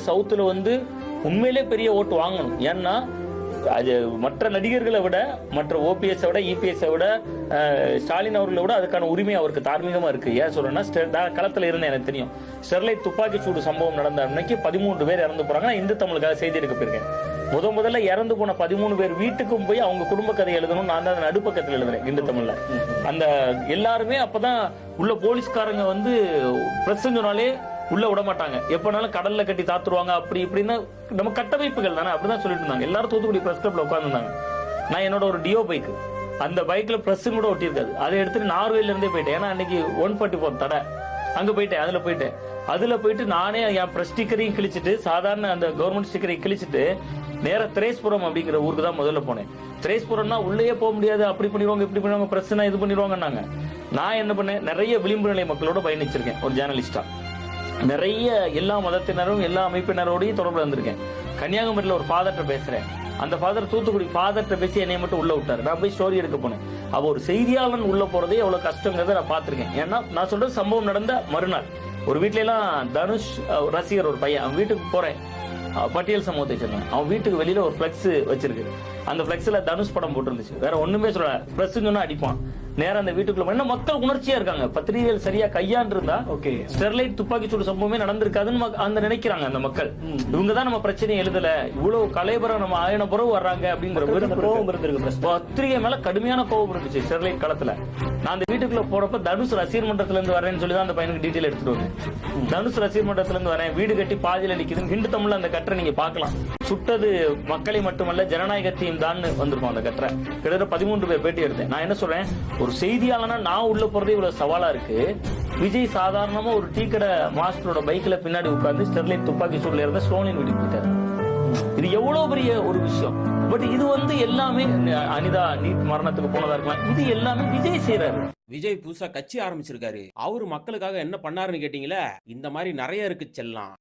சவுத்துல வந்து உண்மையிலே பெரிய ஓட்டு வாங்கணும். ஏன்னா அது மற்ற நடிகர்களை விட, மற்ற ஓபிஎஸ் விட, இபிஎஸ் விட, ஸ்டாலின் அவர்களை விட அதுக்கான உரிமை அவருக்கு தார்மீகமா இருக்கு. ஏன் சொல்றேன்னா, களத்துல இருந்தேன், எனக்கு தெரியும். ஸ்டெர்லைட் துப்பாக்கி சூடு சம்பவம் நடந்த அன்னைக்கு 13 பேர் இறந்து போறாங்க. நான் இந்து தமிழுக்காக செய்தி எடுக்க போயிருக்கேன். முதல்ல இறந்து போன 13 பேர் வீட்டுக்கும் போய் அவங்க குடும்ப கதை எழுதணும். நான் தான் நடுப்பக்கத்தில் எழுதுறேன் இந்து தமிழ்ல. அந்த எல்லாருமே அப்பதான் உள்ள போலீஸ்காரங்க வந்து பிரஸ் சொன்னாலே உள்ள விட மாட்டாங்க. எப்பனாலும் கடல்ல கட்டி தாத்துருவாங்க. அப்படி இப்படின்னா நம்ம கட்டமைப்புகள் தானே, அப்படிதான் சொல்லிட்டு இருந்தாங்க. எல்லாரும் தூத்துக்குடி பிரஸ் கிளப்ல உட்காந்துருந்தாங்க. நான் என்னோட ஒரு டியோ பைக், அந்த பைக்ல பிரஸ் கூட ஒட்டி இருக்காது, அதை எடுத்துட்டு நார்வேல இருந்தே போயிட்டேன். ஏன்னா அன்னைக்கு 144 தடை அங்க போயிட்டேன். அதுல போயிட்டு நானே என் பிரஸ் ஸ்டிக்கரையும் கிழிச்சிட்டு, சாதாரண அந்த கவர்மெண்ட் ஸ்டிக்கரையும் கிழிச்சிட்டு நேர திரேஸ்புரம் அப்படிங்கிற ஊருக்கு தான் முதல்ல போனேன். திரேஸ்புரம்னா உள்ளே போக முடியாது, அப்படி பண்ணிடுவாங்க, இப்படி பண்ணுவாங்க, பிரச்சனை இது பண்ணிடுவாங்கன்னாங்க. நான் என்ன பண்ணேன், நிறைய விளிம்பு நிலை மக்களோட பயணிச்சிருக்கேன் ஒரு ஜேர்னலிஸ்டா. நிறைய எல்லா மதத்தினரும் எல்லா அமைப்பினரோடையும் தொடர்பு வந்திருக்கேன். கன்னியாகுமரியில ஒரு ஃபாதர்கிட்ட பேசுறேன். அந்த ஃபாதர் தூத்துக்குடி ஃபாதர்கிட்ட பேசி என்னை மட்டும் உள்ள விட்டாரு. நான் போய் ஸ்டோரி எடுக்க போனேன். அவ ஒரு செய்தியாளன் உள்ள போறதே எவ்வளவு கஷ்டங்கிறத நான் பாத்திருக்கேன். ஏன்னா நான் சொல்றது சம்பவம் நடந்த மறுநாள் ஒரு வீட்ல எல்லாம் தனுஷ் ரசிகர் ஒரு பையன், அவன் வீட்டுக்கு போறேன். பட்டியல் சமூகத்தை சேர்ந்தான். அவன் வீட்டுக்கு வெளியில ஒரு பிளெக்ஸ் வச்சிருக்கு. அந்த பிளெக்ஸ்ல தனுஷ் படம் போட்டுருந்துச்சு. வேற ஒண்ணுமே சொல்ல, பிரஸ் சொன்னா அடிப்பான். நேரம் அந்த வீட்டுக்குள்ள என்ன மக்கள் உணர்ச்சியா இருக்காங்க. பத்திரிகைகள் சரியா கையாண்டு இருந்தா ஸ்டெர்லைட் துப்பாக்கி சூடு சம்பவமே நடந்திருக்காதுன்னு அந்த நினைக்கிறாங்க அந்த மக்கள். இவங்கதான் நம்ம பிரச்சனையை எழுதல, இவ்வளவு கலைபரம் நம்ம ஆயின பிறகு வர்றாங்க அப்படிங்கிற கோபம் இருந்திருக்கு. பத்திரிகை மேல கடுமையான கோபம் இருந்துச்சு ஸ்டெர்லைட் காலத்துல. நான் அந்த வீட்டுக்குள்ள போறப்ப தனுஷ் ரசிகர் மன்றத்துல இருந்து வரேன்னு சொல்லிதான் அந்த பையனுக்கு டீட்டெயில் எடுத்துட்டு வந்தேன். தனுஷ் ரசிகர் மன்றத்துல இருந்து வரேன், வீடு கட்டி பாதியில நிக்குது. ஹிந்து தமிழ்ல அந்த கட்டுரை நீங்க பாக்கலாம். சுட்டது மக்களை மட்டுமல்ல ஜனநாயகத்தையும் தான் வந்திருக்கும் அந்த கட்டுரை. கிட்டத்தட்ட 13 பேர் பேட்டி எடுத்தேன். நான் என்ன சொல்றேன், ஒரு செய்தியாளனா நான் உள்ள போறதே இவ்வளவு சவாலா இருக்கு. விஜய் சாதாரணமா ஒரு டீ கடை மாஸ்டரோட பைக்ல பின்னாடி உட்கார்ந்து ஸ்டெர்லைட் துப்பாக்கி சூடுல இருந்த ஸ்டோனின் வீட்டுக்கு போயிட்டாரு. இது எவ்வளவு பெரிய ஒரு விஷயம். பட் இது வந்து எல்லாமே அனிதா நீட் மரணத்துக்கு போனதா இருக்கலாம், இது எல்லாமே விஜய் செய்யறாரு. விஜய் புதுசா கட்சி ஆரம்பிச்சிருக்காரு. அவரு மக்களுக்காக என்ன பண்ணாருன்னு கேட்டீங்களா? இந்த மாதிரி நிறைய இருக்கு செல்லாம்.